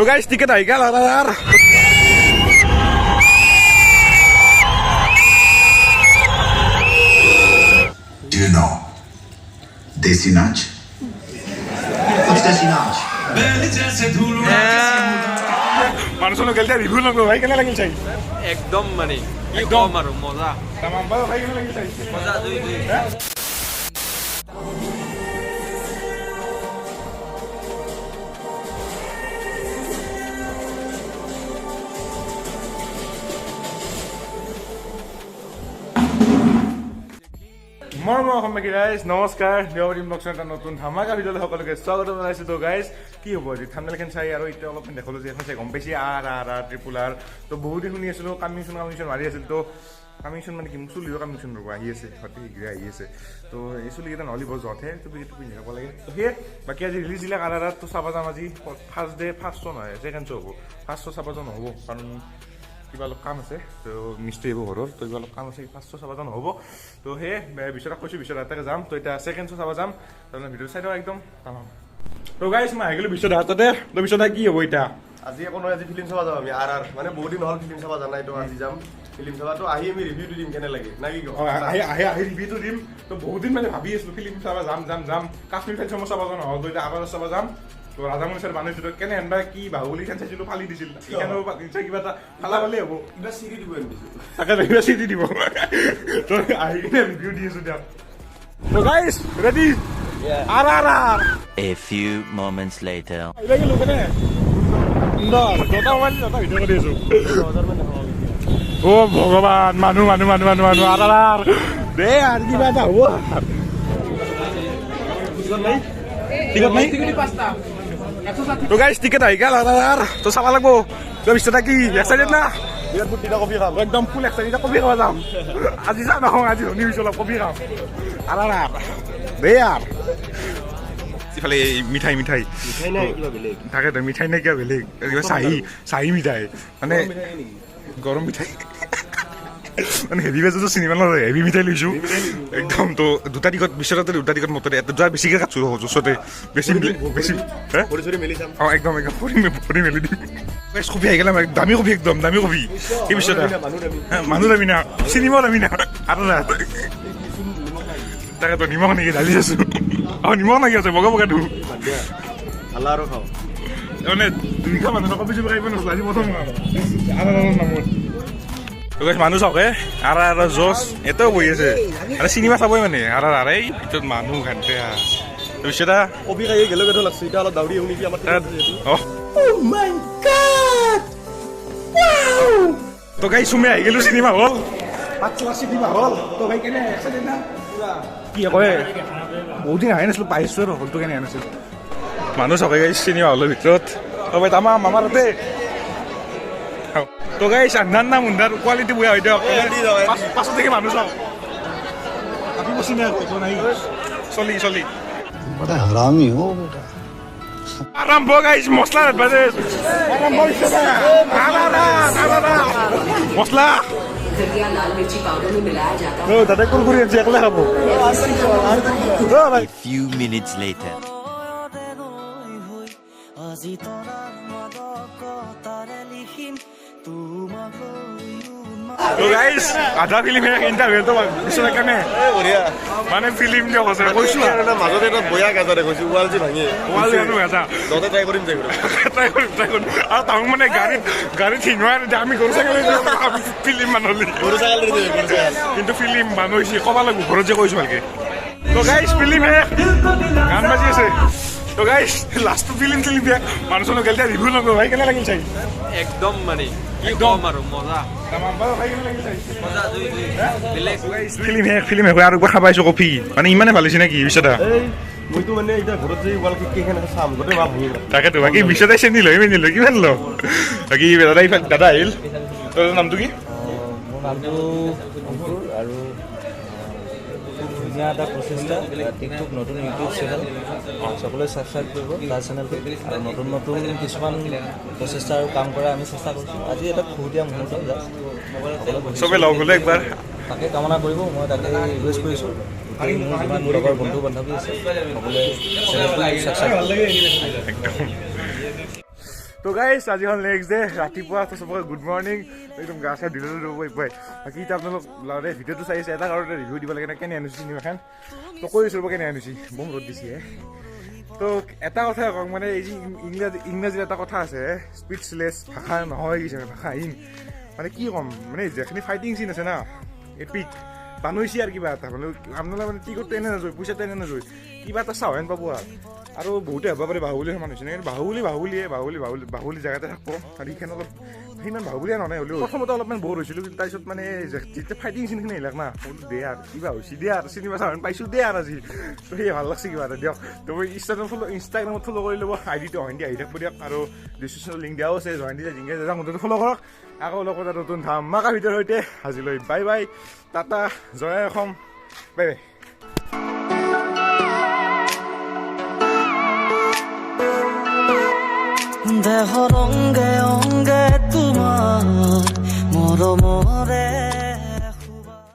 तो guys ticket I क्या RRR Do you know desi नाच? What's desi नाच? মানুষজন গেলতে রিভিউ লাগবে ভাই কেন লাগিল চাই একদম মানে একদম আর মজা তামাম ভাই কেন লাগিল চাই মজা দুই দুই গাইজ নমস্কাৰ দেৱাপ্ৰতিম এটা নতুন ধামাকা ভিডিঅ'লৈ সকলোকে স্বাগত জনাইছোঁ। তো গাইজ কি হ'ব আজি থাম্বনেইলখন চাই আৰু এতিয়া অলপমান দেখালোঁ যে এখন চাই গম পাইছে RRR ট্ৰিপুলাৰ তো বহুত দিন শুনি আছিলোঁ কামিংচন মাৰি আছিল। তো কামিংচন মানে কি মোক চুলিও কামিংচন ৰ'ব আহি আছে ঘৰতে শীঘ্ৰে আহি আছে। তো এই চুলিকেইটা নহ'লে বৰ জতহে টুপি পিন্ধি যাব লাগে। তো সেয়ে বাকী আজি ৰিলিজ দিলে RRR তো চাব যাম আজি ফাৰ্ষ্ট ডে ফাৰ্ষ্ট শ্ব' নহয় ছেকেণ্ড শ্ব' হ'ব। ফাৰ্ষ্ট শ্ব' চাব যোৱা নহ'ব কাৰণ কিবা অলপ কাম আছে তো মিস্ত্ৰী আহিব ঘৰৰ তো কিবা অলপ কাম আছে ফাৰ্ষ্ট শ্ব' চাব যোৱা নহ'ব। তো সেয়ে বিচৰা কৈছোঁ বিচৰা এটাকে যাম। তো এতিয়া ছেকেণ্ড শ্ব' চাব যাম তাৰমানে ভিডিঅ' চাই দিওঁ একদম তামাম। তো গাইজ মই আহি গ'লোঁ বিশ্বনাথ হাততে। তো বিশ্বনাথ কি হ'ব এতিয়া আজি একো নহয় আজি ফিল্ম চাব যাম আমি RRR মানে বহুত দিন হ'ল ফিল্ম চাব জানাই তো আজি যাম ফিল্ম চাব। তো আহি আমি ৰিভিউটো দিম কেনে লাগে না কি আহি ৰিভিউটো দিম। তো বহুত দিন মানে ভাবি আছিলোঁ ফিল্ম চাব যাম কাশ্মীৰ ফেন চাব যোৱা নহ'ল। তো এতিয়া RRR চাব যাম। তো ৰাজামণি ছাৰ বানাইছিলোঁ কেনে হেনবা কি বাহুবলী খান চাইছিলোঁ ফালি দিছিল কিবা এটা ফালা ফালি হ'ব কিবা চিৰি দিব দিছোঁ তাকে কিবা চিটি দিব। তো আহি কিনে ৰিভিউ দি আছোঁ দিয়ক। তো guys ready RRR A few moments later. লাগিলোঁ কেনে ভিডিঅ' কৰি আছোঁ। অ' ভগৱান মানুহ RRR দে আৰু কিবা এটা হ'ব টিকট নাই। তো গাইজ টিকট আহি গ'ল RRR তো চাব লাগিব। তো বিশ্বটা কি এক্সাইটেড না বিৰাট ফুৰ্তিটা কফি খাম একদম ফুল এক্সাইটেড কফি খাব যাম। আজি যাওঁ নহয় আজি শুনি পিছোঁ অলপ কফি খাম RRR দে আৰু ইফালে মিঠাই নাই কিবা বেলেগ তাকেতো মিঠাই নাই কিবা বেলেগ কিবা চাহি মিঠাই মানে গৰম মিঠাই মানে হেভি বেজতো চিনেমা নহয় হেভি মিঠাই লৈছোঁ একদম। তো দুটা টিকট বিশ্বনাথতে দুটা টিকট মতে যোৱা বেছিকৈ কাটছোঁ ওচৰতে বেছি অঁ একদম ফুৰি মেলি দিম। কফি আহি গ'লে দামী কফি একদম দামী কফি এই বিশ্বনাথ মানুহ দামী না চিনেমাও দামী না RRR তাকেতো নিমখ নেকি ঢালি আছোঁ। অঁ নিমখ লাগি আছে বগা বগাটো ভাল আৰু খাওঁ মানে দুইশ মানুহ কফি চুপি খাই নাছিল আজি প্ৰথম RRR নামত। মানুহ চাওকে RRR জচ এটাও বহি আছে আৰু চিনেমা চাবই মানে RRR এই ভিতৰত মানুহ ঘাণ্টে তাৰপিছত কফি খাই গেলো গেলো লাগছে এতিয়া অলপ দাউৰি আহোঁ নেকি আমাৰ তো গাই চুমে আহি গ'লো চিনেমা হল চিনেমা হল তো ভাই কেনে কি কয় বহুত দিন আহি নাছিলোঁ পাইছোঁ আৰু হলটো কেনে আহি নাছিল মানুহ চাওকে গাই চিনেমা হলৰ ভিতৰত তো ভাই তামাম আমাৰ তাতে। তো গাইছ আন্ধাৰ না মুন্ধাৰ কোৱালিটি বেয়া হৈ দিয়ক পাছত দেখি মানুহ চাওক আপি বসি নাই চলি बड़ा हरामी हो बेटा আৰম্ভ গাইছ মছলা আৰম্ভ হৈছে মছলা लाल मिर्ची पाउडर में मिलाया जाता है। দাদা কুৰকুৰি আছে একলা খাব। A few minutes later. তো গাইছ আধা ফিল্ম ইণ্টাৰভিউটো বিচনাৰ কাৰণে মানে ফিল্ম দিয়ক আছে কৈছোঁ মাজতে এটা বয়া গাজাৰে কৈছোঁ ৱাল যে ভাঙি দতে ট্ৰাই কৰিম ট্ৰাই কৰিম আৰু তাহোঁ মানে গাড়ীত শিনোৱা আমি গৰু ছাগলী ফিল্ম মানুহ গৰু ছাগলী কিন্তু ফিল্ম মানুহ হৈছে ক'ব লাগিব ঘৰত যে কৈছোঁ ভালকে। তো গাইছ ফিল্ম গান বাজি আছে। তো গাইছ লাষ্টটো ফিল্ম মানুহ চানুহ গেলতে ৰিভিউ লাগিব ভাই কেনে লাগিল চাই একদম মানে একদম আৰু মজা ভাই কেনে লাগিল চাই মজা দুই দুই বেলেগ ফিল্ম শেষ আৰু একবাৰ খাব আহিছোঁ কফি মানে ইমানে ভাল হৈছে নেকি বিশ্বতা মইতো মানে এতিয়া ঘৰত যে ৱাল কেইখন চাম গোটেই মা ভাঙি তাকেতো বাকী বিশ্বতাই চেনি লৈ মেলি কিমান ল বাকী দাদা আহিল তোৰ নামটো কি আৰু ধুনীয়া এটা প্ৰচেষ্টা টিকটক নতুন ইউটিউব চেনেল সকলোৱে ছাবস্ক্ৰাইব কৰিব তাৰ চেনেলটো আৰু নতুন কিছুমান প্ৰচেষ্টা আৰু কাম কৰা আমি চেষ্টা কৰিছোঁ। আজি এটা খুহুতীয়া মুহূৰ্ত চবে লগ হ'লে একবাৰ তাকে কামনা কৰিব মই তাকে ৰিকুৱেষ্ট কৰিছোঁ মোৰ যিমান লগৰ বন্ধু বান্ধৱী আছে সকলোৱে চেনেলটো ছাবস্ক্ৰাইব তো গাইজ আজি হ'ল নেক্সট ডে ৰাতিপুৱা তো চবকে গুড মৰ্ণিং একদম গা চা ধুই ল'ব পাই বাকী এতিয়া আপোনালোক ল'ৰাৰে ভিডিঅ'টো চাইছে এটা কাৰণতে ৰিভিউ দিব লাগে কেনে আনিছোঁ চিনেমা এখন তো কৈছোঁ ৰ'ব কেনে আনিছোঁ বম ৰ'দ দিছে তো এটা কথাই কওঁ মানে এই যি ইংৰাজীৰ এটা কথা আছে স্পীচলেছ ভাষা নহয় হিচাপে ভাষাহীন মানে কি ক'ম মানে যিখিনি ফাইটিং চিন আছে না এপিক বানৈছে আৰু কিবা এটা মানে আপোনালোকে মানে টিকটটো এনে নাযায় পইচাটো এনে নাযায় কিবা এটা চাহেন পাব আৰু বহুতে ভাবিব পাৰে বাহুবলী মানুহ হৈছে কিন্তু বাহুবলী জেগাতে থাকব আৰু এইখানে অলপ সিমান বাহুবলীয়া নহয় হ'লেও প্ৰথমতে অলপমান বৰ হৈছিলোঁ কিন্তু তাৰপিছত মানে যেতিয়া ফাইটিং চিনখিনি আহিলাক না বোলো দে আৰু কিবা হৈছে দে আৰু চিনেমা চাহেন পাইছোঁ দে আৰু আজি তো সেয়ে ভাল লাগছে কিবা এটা দিয়ক তো মই ইনষ্টাগ্ৰামত ফ'ল' কৰি ল'ব আইডিটো অইনদি আহি থাকিব দিয়ক আৰু ডিছক্ৰিপশ্যনত লিংক দিয়াও আছে জইনদি জিংকে যাওঁ মুঠতে ফ'ল' কৰক আকৌ লগ এটা নতুন ধামাকা ভিডিঅ'ৰ সৈতে আজিলৈ বাই বাই টাটা জয় অসম বাই বাই দেহৰ অংগে অংগে তোমাৰ মৰমৰে